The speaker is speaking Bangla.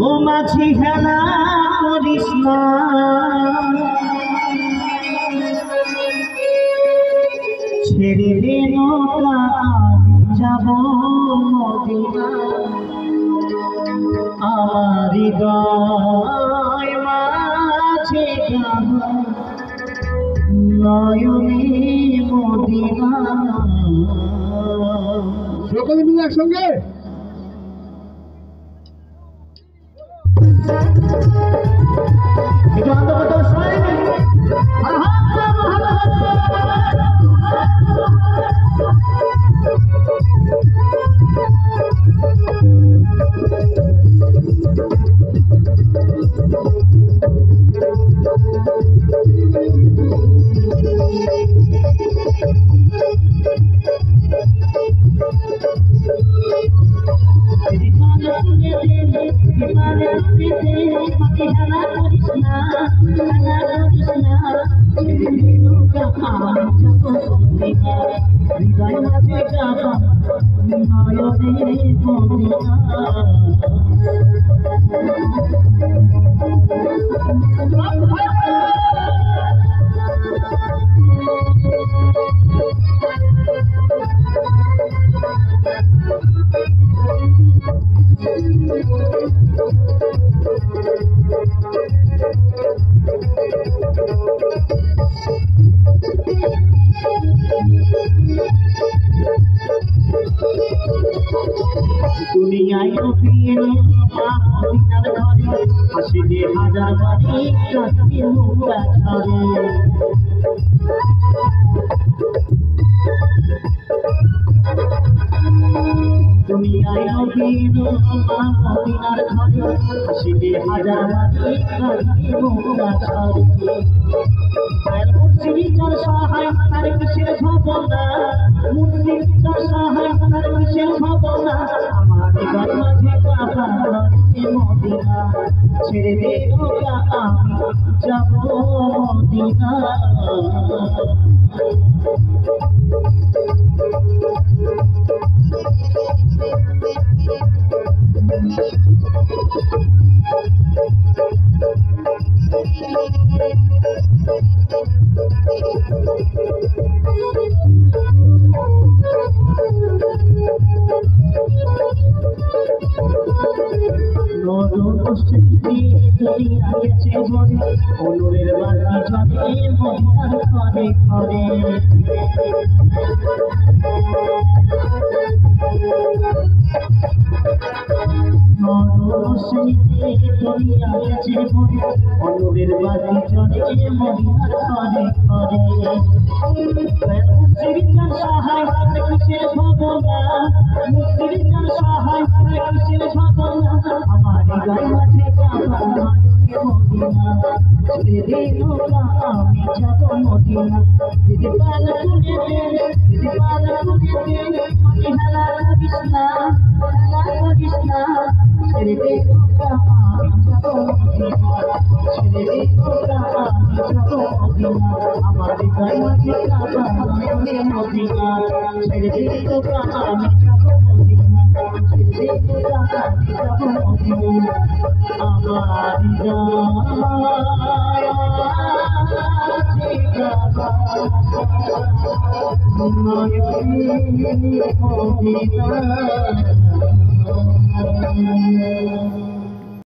ও মাঝি হেলা করিস না, ছেড়ে দে নৌকা আমি যাব মদিনা। আমার হৃদয় মাঝে গান নয়নে মদিনা। সকলে মিলে একসঙ্গে একটু আনন্দ সবাই হৃদয় মাঝে যাবা নয়নে মদিনা। দুনিয়ায় রুপিয়ে মদিনার ঘরে হাসিলে হাজার বাড়ি কাঁদতে মুখা ছড়ে। দুনিয়ায় রুপিয়ে মদিনার ঘরে হাসিলে হাজার বাড়ি কাঁদতে মুখা ছড়ে। মুর্শিদি যার সহায় তার কিসের ভাবনা, মুর্শিদি যার সহায় তার কিসের ভাবনা। আমার হৃদয় মাঝে কাবা মদিনা, ছেড়ে দে নৌকা আমি যাব মদিনা। অনুরের বাতি জলে মদিনার ঘরে ঘরে। অনুরের বাতি জলে মদিনার ঘরে ঘরে। মুর্শিদির সহায় কিসের ভাবনা, মুর্শিদির সহায় কিসের ভাবনা। আমার হৃদয় মাঝে কাবা মদিনা, ছেড়ে দে নৌকা আমি যাব মদিনা। দিদি পাল তুলে দে, দিদি পাল তুলে দে, মাটি হেলা করিস না, হেলা করিস না। ছেড়ে দে নৌকা আমি যাব মদিনা, ছেড়ে দে নৌকা আমি যাব মদিনা। আমার হৃদয় মাঝে কাবা মদিনা, ছেড়ে দে নৌকা আমি যাব মদিনা, ছেড়ে দে নৌকা আমি যাব মদিনা। আমার হৃদয়